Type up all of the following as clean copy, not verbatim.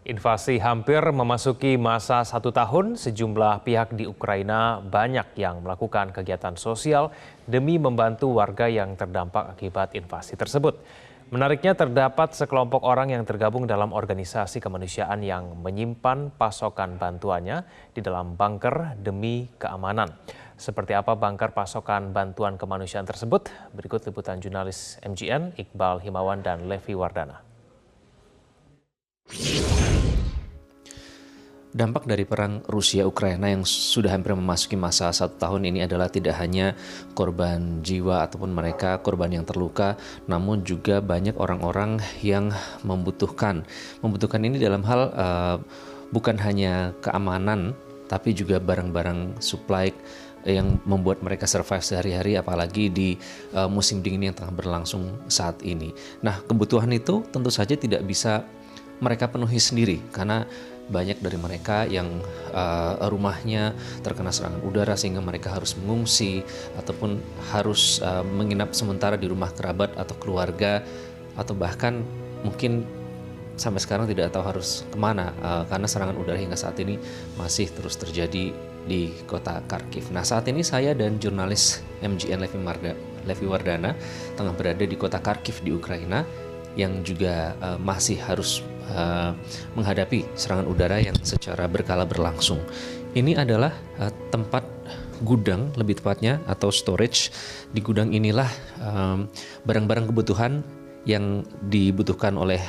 Invasi hampir memasuki masa 1 tahun, sejumlah pihak di Ukraina banyak yang melakukan kegiatan sosial demi membantu warga yang terdampak akibat invasi tersebut. Menariknya terdapat sekelompok orang yang tergabung dalam organisasi kemanusiaan yang menyimpan pasokan bantuannya di dalam bunker demi keamanan. Seperti apa bunker pasokan bantuan kemanusiaan tersebut? Berikut liputan jurnalis MGN, Iqbal Himawan dan Levi Wardana. Dampak dari perang Rusia-Ukraina yang sudah hampir memasuki masa 1 tahun ini adalah tidak hanya korban jiwa ataupun mereka korban yang terluka, namun juga banyak orang-orang yang membutuhkan ini dalam hal bukan hanya keamanan, tapi juga barang-barang supply yang membuat mereka survive sehari-hari, apalagi di musim dingin yang tengah berlangsung saat ini. Nah, kebutuhan itu tentu saja tidak bisa mereka penuhi sendiri karena banyak dari mereka yang rumahnya terkena serangan udara sehingga mereka harus mengungsi ataupun harus menginap sementara di rumah kerabat atau keluarga, atau bahkan mungkin sampai sekarang tidak tahu harus kemana karena serangan udara hingga saat ini masih terus terjadi di kota Kharkiv. Nah, saat ini saya dan jurnalis MGN Levi Wardana tengah berada di kota Kharkiv di Ukraina yang juga masih harus menghadapi serangan udara yang secara berkala berlangsung. Ini adalah tempat gudang, lebih tepatnya, atau storage. Di gudang inilah barang-barang kebutuhan yang dibutuhkan oleh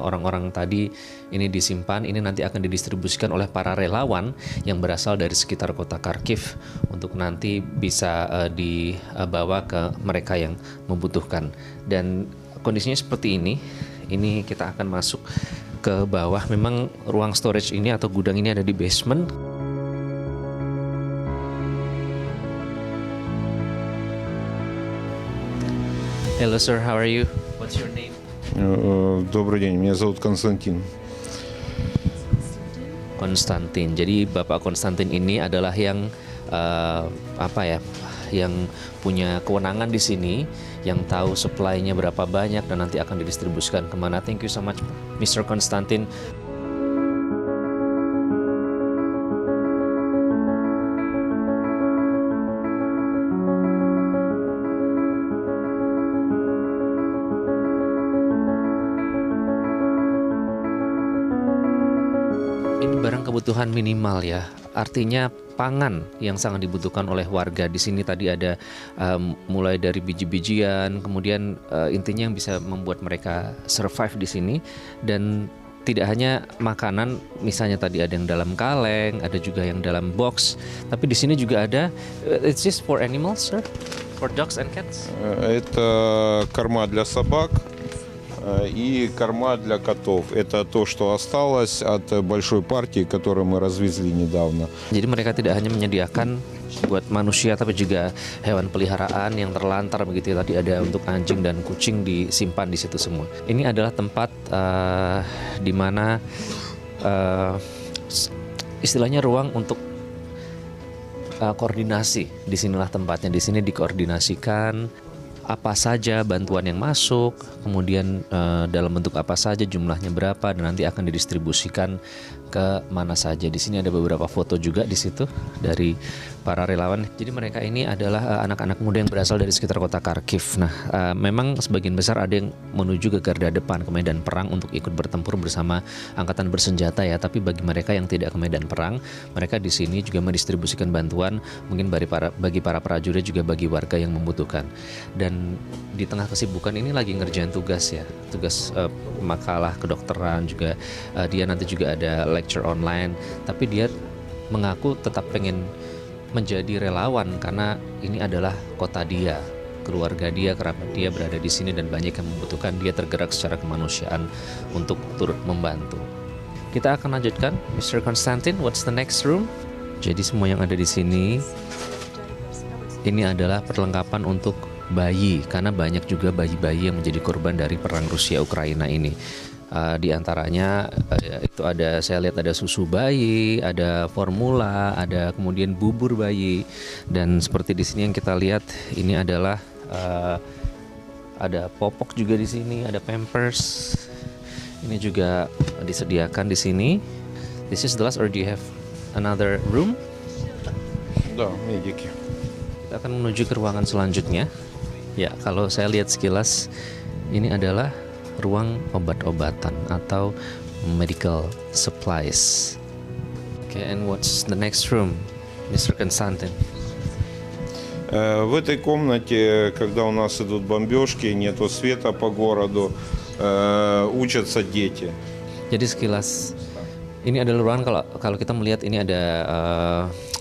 orang-orang tadi ini disimpan. Ini nanti akan didistribusikan oleh para relawan yang berasal dari sekitar kota Kharkiv untuk nanti bisa dibawa ke mereka yang membutuhkan. Dan kondisinya seperti ini. Ini kita akan masuk ke bawah. Memang ruang storage ini atau gudang ini ada di basement. Hello sir, how are you? What's your name? Добрый день, меня зовут Константин. Konstantin. Jadi Bapak Konstantin ini adalah yang yang punya kewenangan di sini, yang tahu supply-nya berapa banyak dan nanti akan didistribusikan kemana. Thank you so much, Mr. Konstantin. Ini barang kebutuhan minimal ya, artinya pangan yang sangat dibutuhkan oleh warga di sini. Tadi ada mulai dari biji-bijian, kemudian intinya yang bisa membuat mereka survive di sini. Dan tidak hanya makanan, misalnya tadi ada yang dalam kaleng, ada juga yang dalam box, tapi di sini juga ada. It's just for animals, sir? For dogs and cats? Это корма для собак и корма для котов. Это то, что осталось от большой партии, которую мы развезли недавно. Jadi mereka tidak hanya menyediakan buat manusia, tapi juga hewan peliharaan yang terlantar begitu ya. Tadi ada untuk anjing dan kucing disimpan di situ semua. Ini adalah tempat di mana istilahnya ruang untuk koordinasi. Disinilah tempatnya. Di sini dikoordinasikan apa saja bantuan yang masuk, kemudian dalam bentuk apa saja, jumlahnya berapa, dan nanti akan didistribusikan ke mana saja. Di sini ada beberapa foto juga di situ dari para relawan. Jadi mereka ini adalah anak-anak muda yang berasal dari sekitar kota Kharkiv. Nah, memang sebagian besar ada yang menuju ke garda depan, ke medan perang untuk ikut bertempur bersama angkatan bersenjata ya. Tapi bagi mereka yang tidak ke medan perang, mereka di sini juga mendistribusikan bantuan, mungkin bagi para prajurit, juga bagi warga yang membutuhkan. Dan di tengah kesibukan ini lagi ngerjain tugas ya, tugas makalah kedokteran juga. Dia nanti juga ada lecture online, tapi dia mengaku tetap pengen menjadi relawan karena ini adalah kota dia, keluarga dia, kerabat dia berada di sini dan banyak yang membutuhkan. Dia tergerak secara kemanusiaan untuk turut membantu. Kita akan lanjutkan, Mr. Konstantin. What's the next room? Jadi semua yang ada di sini ini adalah perlengkapan untuk bayi, karena banyak juga bayi-bayi yang menjadi korban dari perang Rusia-Ukraina ini. Di antaranya itu ada, saya lihat ada susu bayi, ada formula, ada kemudian bubur bayi, dan seperti di sini yang kita lihat ini adalah ada popok juga di sini, ada Pampers. Ini juga disediakan di sini. This is the last, or do you have another room? Да, медики. Kita akan menuju ke ruangan selanjutnya. Ya, kalau saya lihat sekilas, ini adalah ruang obat-obatan atau medical supplies. Okay, and what's the next room, Mr. Konstantin? В этой комнате, когда у нас идут бомбежки, нету света по городу, учатся дети. Jadi sekilas ini adalah ruangan, kalau kita melihat ini ada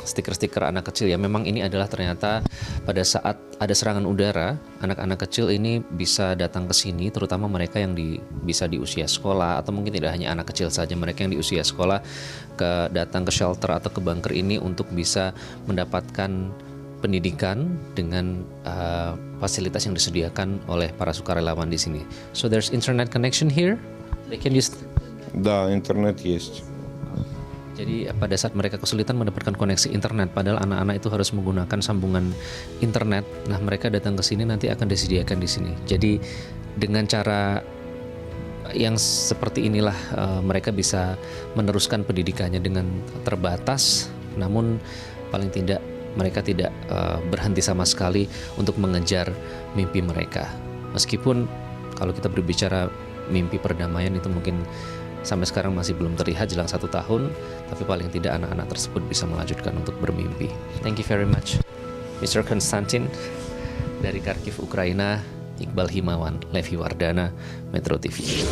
stiker-stiker anak kecil ya. Memang ini adalah ternyata pada saat ada serangan udara, anak-anak kecil ini bisa datang ke sini, terutama mereka yang bisa di usia sekolah, atau mungkin tidak hanya anak kecil saja, mereka yang di usia sekolah datang ke shelter atau ke bunker ini untuk bisa mendapatkan pendidikan dengan fasilitas yang disediakan oleh para sukarelawan di sini. So there's internet connection here. They can use. Да, интернет есть. Jadi pada saat mereka kesulitan mendapatkan koneksi internet, padahal anak-anak itu harus menggunakan sambungan internet. Nah, mereka datang ke sini nanti akan disediakan di sini. Jadi dengan cara yang seperti inilah mereka bisa meneruskan pendidikannya dengan terbatas, namun paling tidak mereka tidak berhenti sama sekali untuk mengejar mimpi mereka. Meskipun kalau kita berbicara mimpi perdamaian itu mungkin sampai sekarang masih belum terlihat jelang 1 tahun, tapi paling tidak anak-anak tersebut bisa melanjutkan untuk bermimpi. Thank you very much, Mr. Konstantin. Dari Kharkiv, Ukraina, Iqbal Himawan, Levi Wardana, Metro TV.